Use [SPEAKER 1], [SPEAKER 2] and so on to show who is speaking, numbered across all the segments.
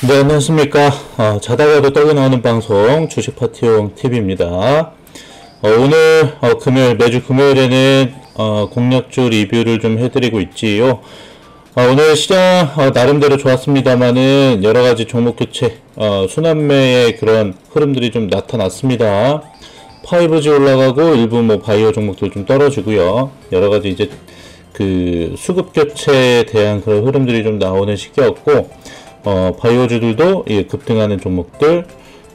[SPEAKER 1] 네, 안녕하십니까. 자다가도 떡이 나오는 방송 주식 파티용 TV입니다. 오늘 금요일, 매주 금요일에는 공략주 리뷰를 좀 해드리고 있지요. 오늘 시장 나름대로 좋았습니다만은 여러가지 종목 교체, 순환매의 그런 흐름들이 좀 나타났습니다. 5G 올라가고 일부 뭐 바이오 종목들 좀 떨어지고요. 여러가지 이제 그 수급 교체에 대한 그런 흐름들이 좀 나오는 시기였고, 바이오주들도 급등하는 종목들,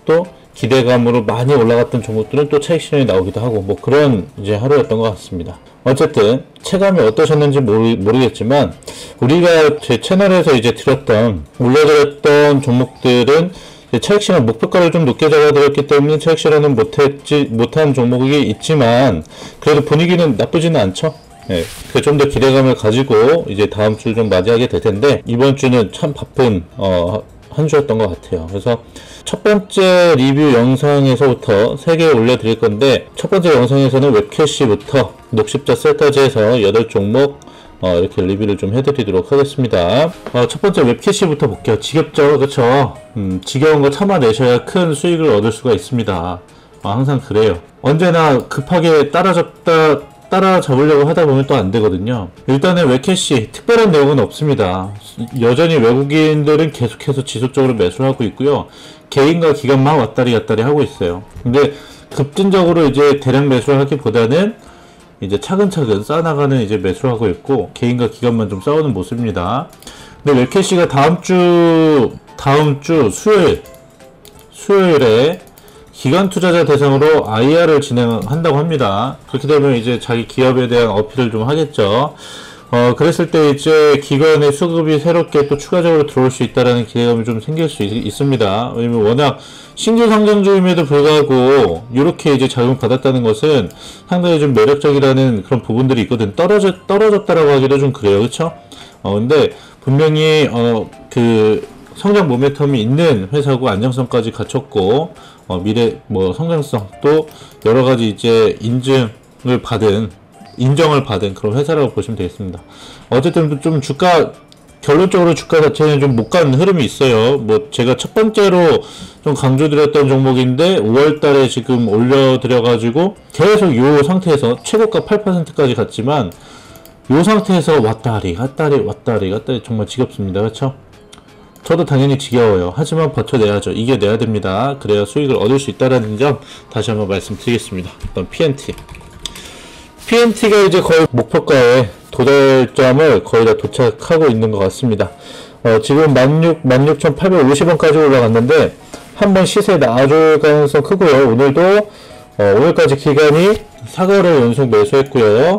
[SPEAKER 1] 또 기대감으로 많이 올라갔던 종목들은 또 차익 실현이 나오기도 하고, 뭐 그런 이제 하루였던 것 같습니다. 어쨌든 체감이 어떠셨는지 모르겠지만, 우리가 제 채널에서 이제 올려드렸던 종목들은 차익 실현 목표가를 좀 높게 잡아드렸기 때문에 차익 실현은 못한 종목이 있지만, 그래도 분위기는 나쁘지는 않죠. 네, 좀 더 기대감을 가지고 이제 다음 주 좀 맞이하게 될 텐데, 이번 주는 참 바쁜 한 주였던 것 같아요. 그래서 첫 번째 리뷰 영상에서부터 3개 올려드릴 건데, 첫 번째 영상에서는 웹캐시부터 녹십자 셀까지 해서 8종목 이렇게 리뷰를 좀 해드리도록 하겠습니다. 첫 번째 웹캐시부터 볼게요. 지겹죠? 그쵸? 지겨운 거 참아내셔야 큰 수익을 얻을 수가 있습니다. 항상 그래요. 언제나 급하게 따라잡으려고 하다 보면 또 안 되거든요. 일단은 웹캐시 특별한 내용은 없습니다. 여전히 외국인들은 계속해서 지속적으로 매수를 하고 있고요. 개인과 기관만 왔다리 갔다리 하고 있어요. 근데 급진적으로 이제 대량 매수를 하기보다는 이제 차근차근 쌓아나가는 이제 매수를 하고 있고, 개인과 기관만 좀 싸우는 모습입니다. 근데 웹캐시가 다음 주 수요일에 기관 투자자 대상으로 IR을 진행한다고 합니다. 그렇게 되면 이제 자기 기업에 대한 어필을 좀 하겠죠. 그랬을 때 이제 기관의 수급이 새롭게 또 추가적으로 들어올 수 있다라는 기대감이 좀 생길 수 있습니다. 왜냐면 워낙 신규 상장주임에도 불구하고 이렇게 이제 자금 받았다는 것은 상당히 좀 매력적이라는 그런 부분들이 있거든. 떨어졌다라고 하기도 좀 그래요. 그쵸? 근데 분명히 그 성장 모멘텀이 있는 회사고 안정성까지 갖췄고, 미래 성장성 또 여러가지 이제 인정을 받은 그런 회사라고 보시면 되겠습니다. 어쨌든 좀 결론적으로 주가 자체는 좀 못 가는 흐름이 있어요. 제가 첫 번째로 좀 강조드렸던 종목인데 5월달에 지금 올려드려가지고 계속 요 상태에서 최고가 8%까지 갔지만, 요 상태에서 왔다리 정말 지겹습니다. 그렇죠? 저도 당연히 지겨워요. 하지만 버텨내야죠. 이겨내야 됩니다. 그래야 수익을 얻을 수 있다는 점 다시 한번 말씀드리겠습니다. 일단 PNT가 이제 거의 목표가에 도달점을 거의 다 도착하고 있는 것 같습니다. 지금 16,850원까지 올라갔는데 한번 시세 나아줄 가능성 크고요. 오늘까지 기간이 4거래 연속 매수했고요.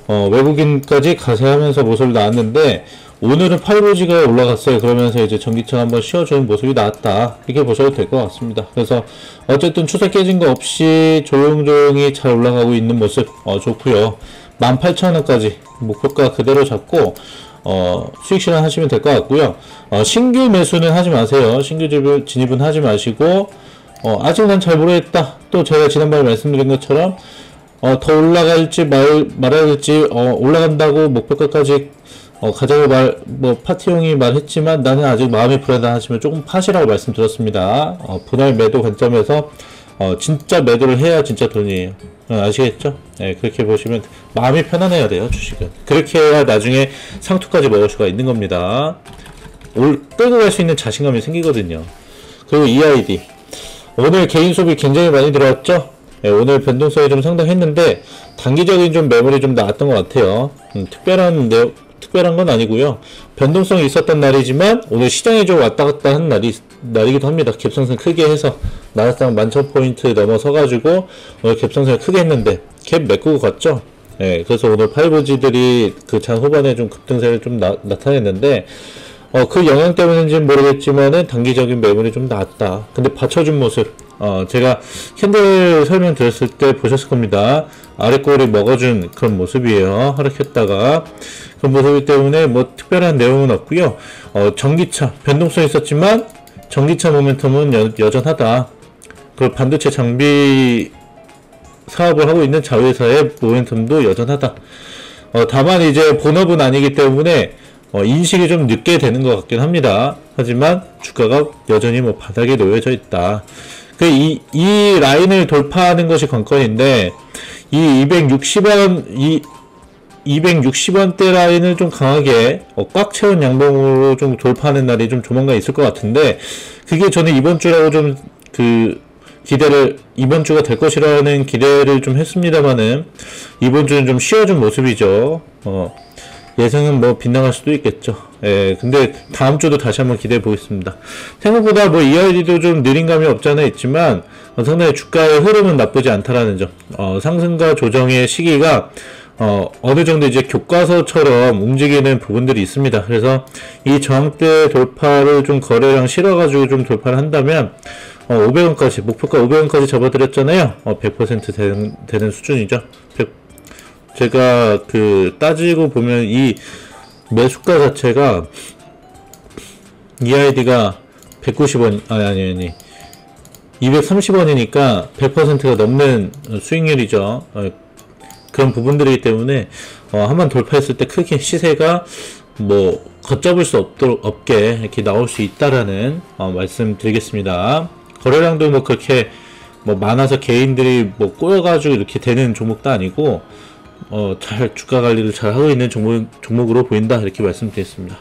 [SPEAKER 1] 외국인까지 가세하면서 모습을 나왔는데, 오늘은 5G가 올라갔어요. 그러면서 이제 전기차 한번 씌워주는 모습이 나왔다, 이렇게 보셔도 될 것 같습니다. 그래서 어쨌든 추세 깨진 거 없이 조용조용히 잘 올라가고 있는 모습 좋고요. 18,000원까지 목표가 그대로 잡고 수익 실현 하시면 될 것 같고요. 신규 매수는 하지 마세요. 신규 진입은 하지 마시고, 아직 난 잘 모르겠다, 또 제가 지난번에 말씀드린 것처럼 더 올라갈지 말아야 될지, 올라간다고 목표가까지 가자고 파티용이 말했지만 나는 아직 마음이 불안하시면 조금 파시라고 말씀드렸습니다. 분할 매도 관점에서 진짜 매도를 해야 진짜 돈이에요. 아시겠죠? 네, 그렇게 보시면 마음이 편안해야 돼요, 주식은. 그렇게 해야 나중에 상투까지 먹을 수가 있는 겁니다. 끌고 갈 수 있는 자신감이 생기거든요. 그리고 EID. 오늘 개인 수업이 굉장히 많이 들어왔죠? 네, 오늘 변동성이 좀 상당했는데, 단기적인 좀 매물이 좀 나왔던 것 같아요. 특별한 건 아니고요. 변동성이 있었던 날이지만 오늘 시장에 좀 왔다 갔다 한 날이기도 합니다. 갭상승 크게 해서 나스닥 11,000포인트 넘어서가지고 오늘 갭상승을 크게 했는데 갭 메꾸고 갔죠. 네, 그래서 오늘 5G들이 그 장 후반에 좀 급등세를 좀 나타냈는데, 그 영향 때문인지는 모르겠지만은 단기적인 매물이 좀 나왔다. 근데 받쳐준 모습, 제가 캔들 설명드렸을 때 보셨을 겁니다. 아랫골이 먹어준 그런 모습이에요. 하락했다가. 그런 모습이기 때문에 특별한 내용은 없고요. 전기차 변동성이 있었지만 전기차 모멘텀은 여전하다. 그리고 반도체 장비 사업을 하고 있는 자회사의 모멘텀도 여전하다. 다만 이제 본업은 아니기 때문에 인식이 좀 늦게 되는 것 같긴 합니다. 하지만 주가가 여전히 뭐 바닥에 놓여져 있다. 이 라인을 돌파하는 것이 관건인데, 이 260원대 라인을 좀 강하게 꽉 채운 양봉으로 좀 돌파하는 날이 좀 조만간 있을 것 같은데, 그게 저는 이번 주라고 좀 이번 주가 될 것이라는 기대를 좀 했습니다만은, 이번 주는 좀 쉬어준 모습이죠. 예상은 뭐 빗나갈 수도 있겠죠. 예, 근데 다음 주도 다시 한번 기대해 보겠습니다. 생각보다 뭐 EID도 좀 느린 감이 없지 않아 있지만, 상당히 주가의 흐름은 나쁘지 않다라는 점. 상승과 조정의 시기가 어느 정도 이제 교과서처럼 움직이는 부분들이 있습니다. 그래서 이 저항대 돌파를 좀 거래량 실어가지고 좀 돌파를 한다면, 500원까지, 목표가 500원까지 잡아드렸잖아요. 100% 되는 수준이죠. 제가 따지고 보면 이 매수가 자체가 EID가 190원, 아니 230원이니까 100%가 넘는 수익률이죠. 그런 부분들이기 때문에 한번 돌파했을 때 크게 시세가 뭐 걷잡을 수 없게 이렇게 나올 수 있다라는 말씀 드리겠습니다. 거래량도 뭐 그렇게 뭐 많아서 개인들이 뭐 꼬여가지고 이렇게 되는 종목도 아니고, 잘 주가 관리를 잘 하고 있는 종목으로 보인다, 이렇게 말씀드렸습니다.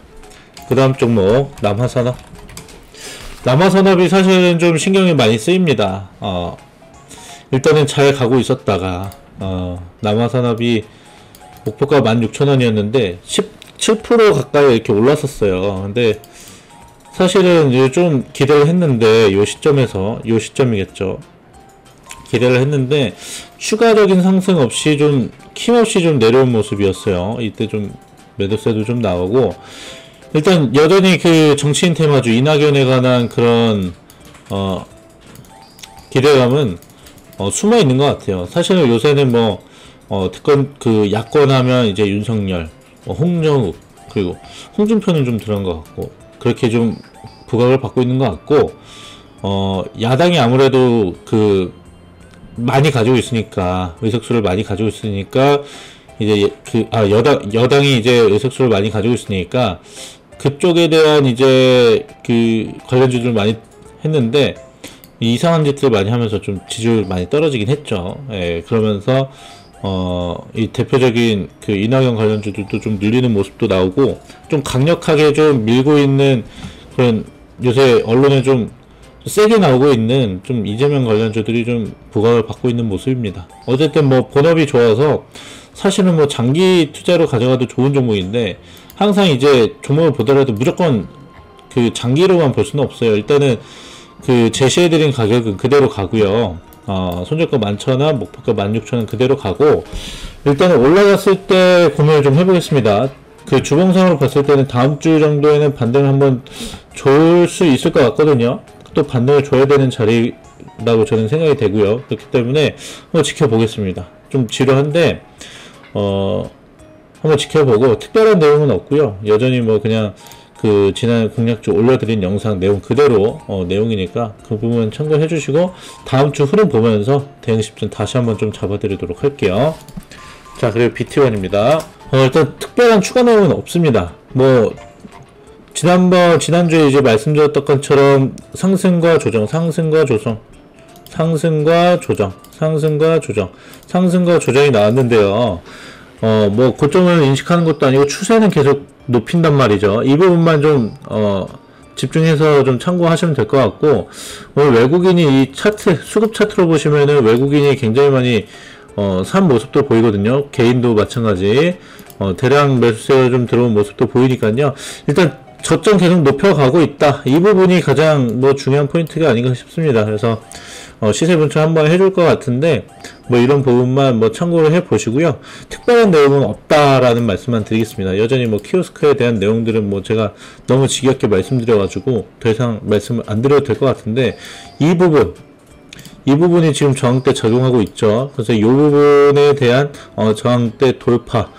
[SPEAKER 1] 그 다음 종목 남화산업. 남화산업이 사실은 좀 신경이 많이 쓰입니다. 일단은 잘 가고 있었다가 남화산업이 목표가 16,000원이었는데 17% 가까이 이렇게 올랐었어요. 근데 사실은 좀 기대를 했는데, 요 시점이겠죠. 기대를 했는데 추가적인 상승 없이 좀 힘없이 좀 내려온 모습이었어요. 이때 좀 매도세도 좀 나오고, 일단 여전히 정치인 테마주 이낙연에 관한 그런 기대감은 숨어 있는 것 같아요. 사실은 요새는 뭐 특권 야권하면 이제 윤석열, 홍정욱, 그리고 홍준표는 좀 들어간 것 같고, 그렇게 좀 부각을 받고 있는 것 같고, 야당이 아무래도 많이 가지고 있으니까, 의석수를 많이 가지고 있으니까, 이제 여당이 이제 의석수를 많이 가지고 있으니까, 그쪽에 대한 이제 관련주들을 많이 했는데, 이상한 짓을 많이 하면서 좀 지지율 많이 떨어지긴 했죠. 예, 그러면서, 이 대표적인 이낙연 관련주들도 좀 늘리는 모습도 나오고, 좀 강력하게 좀 밀고 있는 그런, 요새 언론에 좀 세게 나오고 있는 좀 이재명 관련주들이 좀 부각을 받고 있는 모습입니다. 어쨌든 뭐 본업이 좋아서 사실은 뭐 장기 투자로 가져가도 좋은 종목인데, 항상 이제 종목을 보더라도 무조건 장기로만 볼 수는 없어요. 일단은 제시해드린 가격은 그대로 가고요. 손절가 11,000원, 목표가 16,000원 그대로 가고, 일단은 올라갔을 때 고민을 좀 해보겠습니다. 주봉상으로 봤을 때는 다음 주 정도에는 반등을 한번 줄 수 있을 것 같거든요. 또 반등을 줘야 되는 자리라고 저는 생각이 되고요. 그렇기 때문에 한번 지켜보겠습니다. 좀 지루한데 한번 지켜보고, 특별한 내용은 없고요. 여전히 뭐 그냥 지난 공략주 올려드린 영상 내용 그대로 내용이니까 그 부분 참고해 주시고, 다음 주 흐름 보면서 대응 집중 다시 한번 좀 잡아드리도록 할게요. 자, 그리고 BT1입니다. 일단 특별한 추가 내용은 없습니다. 뭐 지난주에 이제 말씀드렸던 것처럼 상승과 조정이 나왔는데요. 뭐 고점을 인식하는 것도 아니고 추세는 계속 높인단 말이죠. 이 부분만 좀 집중해서 좀 참고하시면 될 것 같고, 오늘 외국인이 이 차트, 수급 차트로 보시면은 외국인이 굉장히 많이 산 모습도 보이거든요. 개인도 마찬가지. 대량 매수세가 좀 들어온 모습도 보이니까요. 일단 저점 계속 높여가고 있다. 이 부분이 가장 뭐 중요한 포인트가 아닌가 싶습니다. 그래서 시세 분출 한번 해줄 것 같은데, 뭐 이런 부분만 뭐 참고를 해 보시고요. 특별한 내용은 없다라는 말씀만 드리겠습니다. 여전히 뭐 키오스크에 대한 내용들은 뭐 제가 너무 지겹게 말씀드려가지고 더 이상 말씀을 안 드려도 될 것 같은데, 이 부분이 지금 저항대 적용하고 있죠. 그래서 이 부분에 대한 저항대 돌파,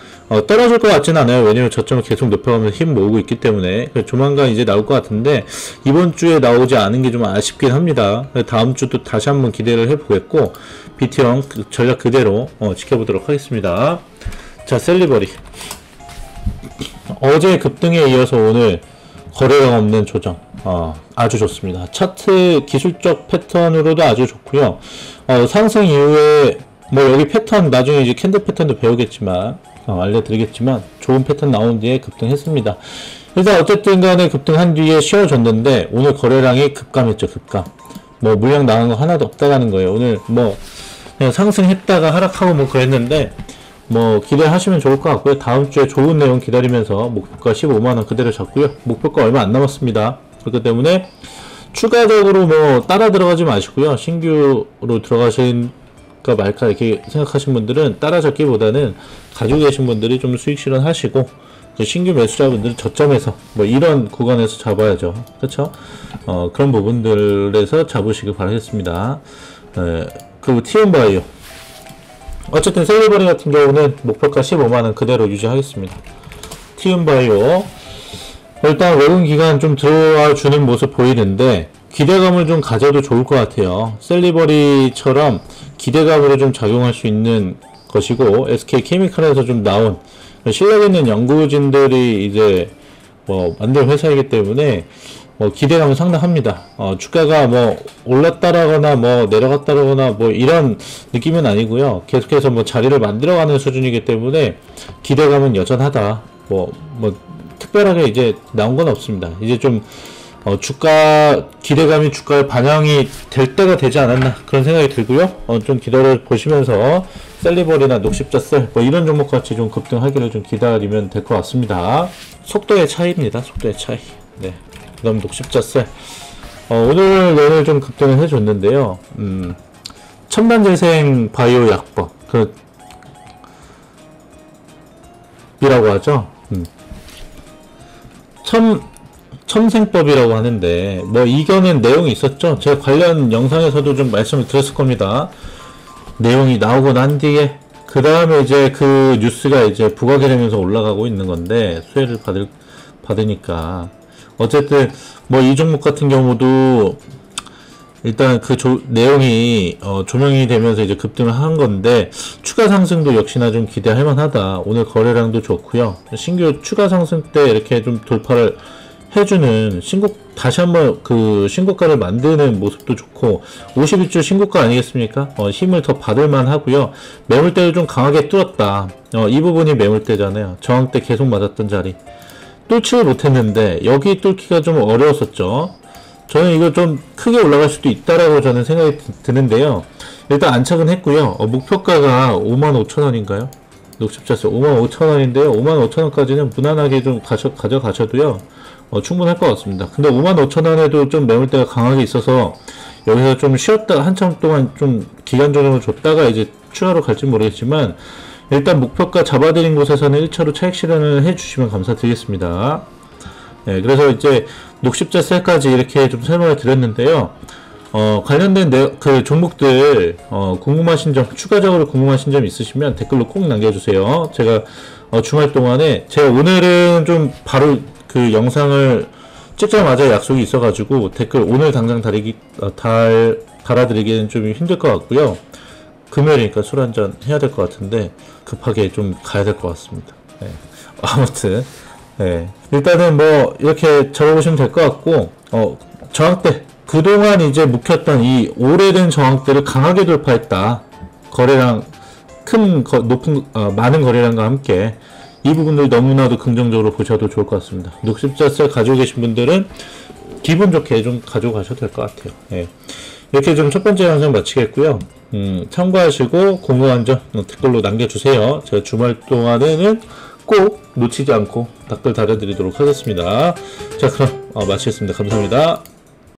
[SPEAKER 1] 떨어질 것 같지는 않아요. 왜냐면 저점을 계속 높여가면서 힘 모으고 있기 때문에. 조만간 이제 나올 것 같은데, 이번 주에 나오지 않은 게 좀 아쉽긴 합니다. 다음 주도 다시 한번 기대를 해보겠고, BT형 전략 그대로 지켜보도록 하겠습니다. 자, 셀리버리. 어제 급등에 이어서 오늘 거래량 없는 조정, 아주 좋습니다. 차트 기술적 패턴으로도 아주 좋고요. 상승 이후에 뭐 여기 패턴 나중에 이제 캔들 패턴도 배우겠지만 알려드리겠지만 좋은 패턴 나온 뒤에 급등했습니다. 일단 어쨌든 간에 급등한 뒤에 쉬어졌는데 오늘 거래량이 급감했죠. 급감. 뭐 물량 나간 거 하나도 없다라는 거예요. 오늘 뭐 그냥 상승했다가 하락하고 뭐 그랬는데 뭐 기대하시면 좋을 것 같고요. 다음 주에 좋은 내용 기다리면서 목표가 15만원 그대로 잡고요. 목표가 얼마 안 남았습니다. 그렇기 때문에 추가적으로 뭐 따라 들어가지 마시고요. 신규로 들어가실까 말까 이렇게 생각하신 분들은 따라 잡기보다는 가지고 계신 분들이 좀 수익 실현하시고 신규 매수자분들은 저점에서 뭐 이런 구간에서 잡아야죠. 그렇죠? 그런 부분들에서 잡으시길 바라겠습니다. 그리고 티움바이오 어쨌든 셀리버리 같은 경우는 목표가 15만원 그대로 유지하겠습니다. 티움바이오 일단 외국 기관 좀 들어와 주는 모습 보이는데 기대감을 좀 가져도 좋을 것 같아요. 셀리버리처럼 기대감으로 좀 작용할 수 있는 것이고 SK케미칼에서 좀 나온 실력 있는 연구진들이 이제 뭐 만든 회사이기 때문에 기대감은 상당합니다. 주가가 뭐 올랐다라거나 뭐 내려갔다라거나 뭐 이런 느낌은 아니고요. 계속해서 뭐 자리를 만들어가는 수준이기 때문에 기대감은 여전하다. 뭐 특별하게 이제 나온 건 없습니다. 이제 좀 주가 기대감이 주가에 반영이 될 때가 되지 않았나 그런 생각이 들고요. 좀 기다려 보시면서 셀리버리나 녹십자셀 뭐 이런 종목 같이 좀 급등하기를 좀 기다리면 될 것 같습니다. 속도의 차이입니다. 속도의 차이. 네. 그 다음 녹십자셀 오늘 좀 급등을 해줬는데요. 첨단재생 바이오 약법 이라고 하죠. 첨생법이라고 하는데 뭐 이거는 내용이 있었죠. 제가 관련 영상에서도 좀 말씀을 드렸을 겁니다. 내용이 나오고 난 뒤에 그 다음에 이제 그 뉴스가 이제 부각이 되면서 올라가고 있는 건데 수혜를 받으니까 어쨌든 뭐 이 종목 같은 경우도 일단 그 내용이 조명이 되면서 이제 급등을 한 건데 추가 상승도 역시나 좀 기대할 만하다. 오늘 거래량도 좋고요. 신규 추가 상승 때 이렇게 좀 돌파를 해주는 다시 한번 그 신고가를 만드는 모습도 좋고 52주 신고가 아니겠습니까? 힘을 더 받을만 하고요. 매물대를 좀 강하게 뚫었다. 이 부분이 매물대잖아요. 저항대 계속 맞았던 자리 뚫지를 못했는데 여기 뚫기가 좀 어려웠었죠. 저는 이거 좀 크게 올라갈 수도 있다라고 저는 생각이 드는데요. 일단 안착은 했고요. 목표가가 55,000원인가요? 녹십자수 55,000원인데요. 55,000원까지는 무난하게 좀 가져가셔도요. 충분할 것 같습니다. 근데 55,000원에도 좀 매물대가 강하게 있어서 여기서 좀 쉬었다가 한참 동안 좀 기간 조정을 줬다가 이제 추가로 갈지 모르겠지만 일단 목표가 잡아드린 곳에서는 1차로 차익 실현을 해주시면 감사드리겠습니다. 네, 그래서 이제 녹십자셀까지 이렇게 좀 설명을 드렸는데요. 관련된 그 종목들 궁금하신 점, 추가적으로 궁금하신 점 있으시면 댓글로 꼭 남겨주세요. 제가 주말 동안에 제가 오늘은 좀 바로 그 영상을 찍자마자 약속이 있어가지고 댓글 오늘 당장 달아드리기는 좀 힘들 것 같고요. 금요일이니까 술 한잔 해야 될 것 같은데 급하게 좀 가야 될 것 같습니다. 네. 아무튼 네. 일단은 뭐 이렇게 적어보시면 될 것 같고 저항대 그동안 이제 묵혔던 이 오래된 저항대를 강하게 돌파했다. 거래량 많은 거래량과 함께 이 부분들 너무나도 긍정적으로 보셔도 좋을 것 같습니다. 녹십자셀 가지고 계신 분들은 기분 좋게 좀 가지고 가셔도 될 것 같아요. 예. 이렇게 좀 첫 번째 영상 마치겠고요. 참고하시고 궁금한 점 댓글로 남겨주세요. 제가 주말 동안에는 꼭 놓치지 않고 댓글 달아드리도록 하겠습니다. 자, 그럼 마치겠습니다. 감사합니다.